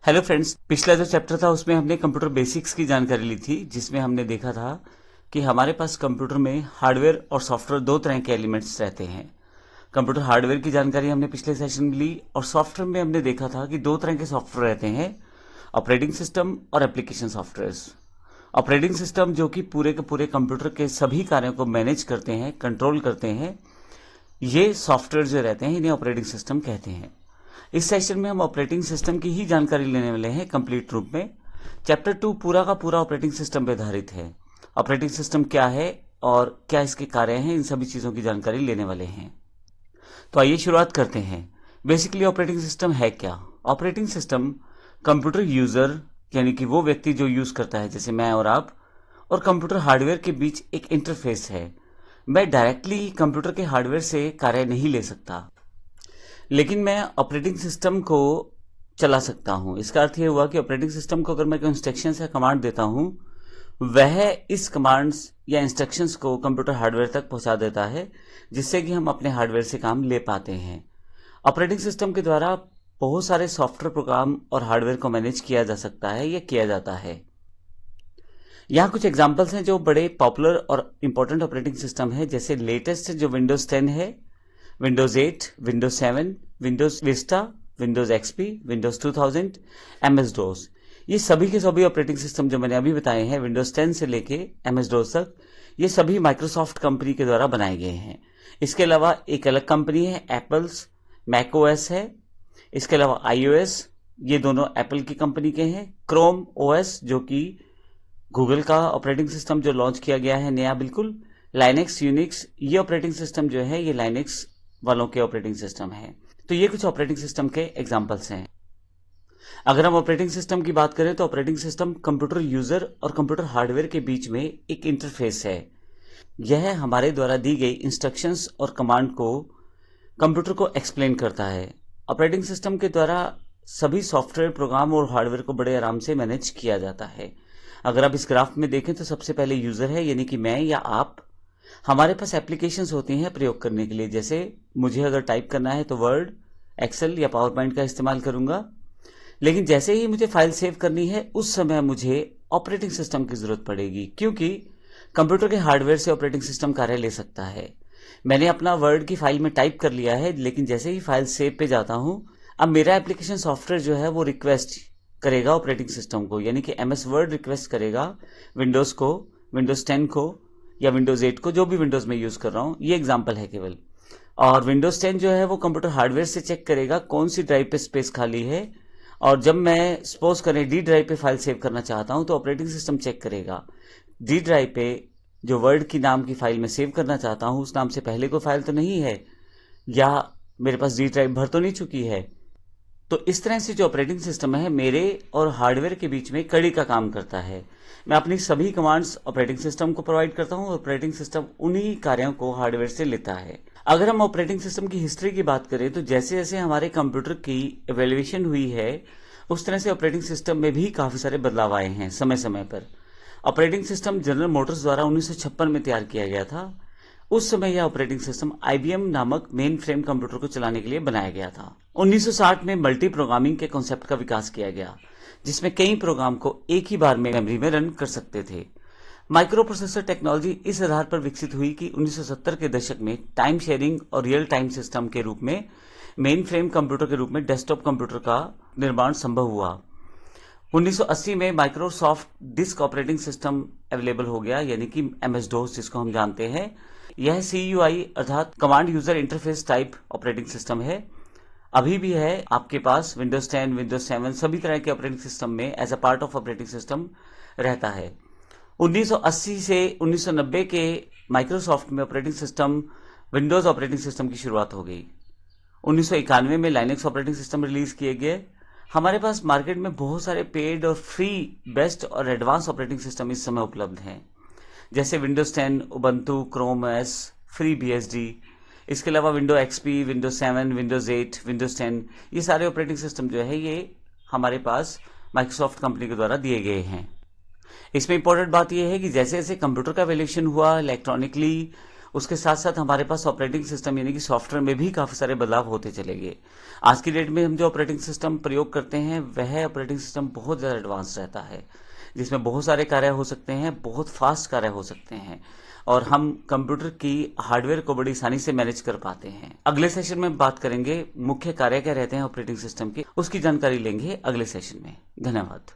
Hello friends, पिछला जो chapter था उसमें हमने कंप्यूटर बेसिक्स की जानकारी ली थी, जिसमें हमने देखा था कि हमारे पास कंप्यूटर में हार्डवेयर और सॉफ्टवेयर दो तरह के एलिमेंट्स रहते हैं। कंप्यूटर हार्डवेयर की जानकारी हमने पिछले सेशन में ली और सॉफ्टवेयर में हमने देखा था कि दो तरह के सॉफ्टवेयर रहते हैं, ऑपरेटिंग सिस्टम और एप्लीकेशन सॉफ्टवेयर्स। ऑपरेटिंग सिस्टम जो कि पूरे के पूरे कंप्यूटर के सभी कार्यों को मैनेज करते हैं, कंट्रोल करते हैं, ये सॉफ्टवेयर जो रहते हैं इन्हें ऑपरेटिंग सिस्टम कहते हैं। इस सेशन में हम ऑपरेटिंग सिस्टम की ही जानकारी लेने वाले हैं कंप्लीट रूप में। चैप्टर 2 पूरा का पूरा ऑपरेटिंग सिस्टम पे आधारित है। ऑपरेटिंग सिस्टम क्या है और क्या इसके कार्य हैं, इन सभी चीजों की जानकारी लेने वाले हैं। तो आइए शुरुआत करते हैं। बेसिकली ऑपरेटिंग सिस्टम है क्या? ऑपरेटिंग सिस्टम कंप्यूटर यूजर यानी कि वो व्यक्ति जो यूज करता है, जैसे मैं और आप, और कंप्यूटर हार्डवेयर के बीच एक इंटरफेस है। मैं डायरेक्टली कंप्यूटर के हार्डवेयर से कार्य नहीं ले सकता, लेकिन मैं ऑपरेटिंग सिस्टम को चला सकता हूं। इसका अर्थ यह हुआ कि ऑपरेटिंग सिस्टम को अगर मैं कोई इंस्ट्रक्शंस या कमांड देता हूं, वह इस कमांड्स या इंस्ट्रक्शंस को कंप्यूटर हार्डवेयर तक पहुंचा देता है, जिससे कि हम अपने हार्डवेयर से काम ले पाते हैं। ऑपरेटिंग सिस्टम के द्वारा बहुत सारे सॉफ्टवेयर प्रोग्राम और हार्डवेयर को मैनेज किया जा सकता है या किया जाता है। यहाँ कुछ एग्जाम्पल्स हैं जो बड़े पॉपुलर और इंपॉर्टेंट ऑपरेटिंग सिस्टम है, जैसे लेटेस्ट जो विंडोज 10 है, Windows 8, Windows 7, Windows Vista, Windows XP, Windows 2000, MS DOS. ये सभी के सभी ऑपरेटिंग सिस्टम जो मैंने अभी बताए हैं, विंडोज 10 से लेके एमएस डोस तक, ये सभी माइक्रोसॉफ्ट कंपनी के द्वारा बनाए गए हैं। इसके अलावा एक अलग कंपनी है एप्पल्स, मैक ओएस है। इसके अलावा आईओएस, ये दोनों एप्पल की कंपनी के हैं। क्रोम ओएस जो कि गूगल का ऑपरेटिंग सिस्टम जो लॉन्च किया गया है नया बिल्कुल। लाइनेक्स, यूनिक्स, ये ऑपरेटिंग सिस्टम जो है ये लाइनेक्स वालों के ऑपरेटिंग सिस्टम है। तो ये कुछ ऑपरेटिंग सिस्टम के एग्जांपल्स हैं। अगर हम ऑपरेटिंग सिस्टम की बात करें तो ऑपरेटिंग सिस्टम कंप्यूटर यूजर और कंप्यूटर हार्डवेयर के बीच में एक इंटरफेस है। यह हमारे द्वारा दी गई इंस्ट्रक्शंस और कमांड को कंप्यूटर को एक्सप्लेन करता है। ऑपरेटिंग सिस्टम के द्वारा सभी सॉफ्टवेयर प्रोग्राम और हार्डवेयर को बड़े आराम से मैनेज किया जाता है। अगर आप इस ग्राफ में देखें तो सबसे पहले यूजर है, यानी कि मैं या आप। हमारे पास एप्लीकेशंस होती हैं प्रयोग करने के लिए, जैसे मुझे अगर टाइप करना है तो वर्ड, एक्सेल या पावर पॉइंट का इस्तेमाल करूंगा। लेकिन जैसे ही मुझे फाइल सेव करनी है उस समय मुझे ऑपरेटिंग सिस्टम की जरूरत पड़ेगी, क्योंकि कंप्यूटर के हार्डवेयर से ऑपरेटिंग सिस्टम कार्य ले सकता है। मैंने अपना वर्ड की फाइल में टाइप कर लिया है, लेकिन जैसे ही फाइल सेव पे जाता हूं, अब मेरा एप्लीकेशन सॉफ्टवेयर जो है वो रिक्वेस्ट करेगा ऑपरेटिंग सिस्टम को, यानी कि एमएस वर्ड रिक्वेस्ट करेगा विंडोज को, विंडोज 10 को या विंडोज 8 को, जो भी विंडोज में यूज कर रहा हूं। ये एग्जांपल है केवल। और विंडोज 10 जो है वो कंप्यूटर हार्डवेयर से चेक करेगा कौन सी ड्राइव पे स्पेस खाली है, और जब मैं सपोज करें डी ड्राइव पे फाइल सेव करना चाहता हूं तो ऑपरेटिंग सिस्टम चेक करेगा डी ड्राइव पे जो वर्ड की नाम की फाइल में सेव करना चाहता हूं उस नाम से पहले कोई फाइल तो नहीं है, या मेरे पास डी ड्राइव भर तो नहीं चुकी है। तो इस तरह से जो ऑपरेटिंग सिस्टम है मेरे और हार्डवेयर के बीच में कड़ी का काम करता है। मैं अपनी सभी कमांड्स ऑपरेटिंग सिस्टम को प्रोवाइड करता हूं और ऑपरेटिंग सिस्टम उन्हीं कार्यों को हार्डवेयर से लेता है। अगर हम ऑपरेटिंग सिस्टम की हिस्ट्री की बात करें तो जैसे जैसे हमारे कंप्यूटर की एवेल्युएशन हुई है उस तरह से ऑपरेटिंग सिस्टम में भी काफी सारे बदलाव आए हैं समय समय पर। ऑपरेटिंग सिस्टम जनरल मोटर्स द्वारा 1956 में तैयार किया गया था। उस समय यह ऑपरेटिंग सिस्टम आईबीएम नामक मेन फ्रेम कंप्यूटर को चलाने के लिए बनाया गया था। 1960 में मल्टी प्रोग्रामिंग के कॉन्सेप्ट का विकास किया गया, जिसमें कई प्रोग्राम को एक ही बार में मेमोरी में रन कर सकते थे। माइक्रो प्रोसेसर टेक्नोलॉजी इस आधार पर विकसित हुई कि 1970 के दशक में टाइम शेयरिंग और रियल टाइम सिस्टम के रूप में मेन फ्रेम कंप्यूटर के रूप में डेस्कटॉप कंप्यूटर का निर्माण संभव हुआ। 1980 में Microsoft disk operating system available हो गया, यानी कि एमएस डोस जिसको हम जानते हैं। यह सीयूआई अर्थात command user interface type operating system है। अभी भी है आपके पास विंडोज 10, विंडोज 7 सभी तरह के ऑपरेटिंग सिस्टम में as a part of operating system रहता है। 1980 से 1990 के माइक्रोसॉफ्ट में operating system Windows operating system की शुरुआत हो गई। 1991 में लाइनेक्स ऑपरेटिंग सिस्टम रिलीज किए गए। हमारे पास मार्केट में बहुत सारे पेड और फ्री, बेस्ट और एडवांस ऑपरेटिंग सिस्टम इस समय उपलब्ध हैं, जैसे Windows 10, Ubuntu, Chrome OS, free BSD. इसके अलावा window XP, Windows 7, Windows 8, Windows 10, ये सारे ऑपरेटिंग सिस्टम जो है ये हमारे पास माइक्रोसॉफ्ट कंपनी के द्वारा दिए गए हैं। इसमें इंपॉर्टेंट बात यह है कि जैसे जैसे कंप्यूटर का वैल्यूएशन हुआ इलेक्ट्रॉनिकली उसके साथ साथ हमारे पास ऑपरेटिंग सिस्टम यानी कि सॉफ्टवेयर में भी काफ़ी सारे बदलाव होते चले गए। आज की डेट में हम जो ऑपरेटिंग सिस्टम प्रयोग करते हैं वह ऑपरेटिंग सिस्टम बहुत ज़्यादा एडवांस रहता है, जिसमें बहुत सारे कार्य हो सकते हैं, बहुत फास्ट कार्य हो सकते हैं और हम कंप्यूटर की हार्डवेयर को बड़ी आसानी से मैनेज कर पाते हैं। अगले सेशन में बात करेंगे मुख्य कार्य क्या रहते हैं ऑपरेटिंग सिस्टम के, उसकी जानकारी लेंगे अगले सेशन में। धन्यवाद।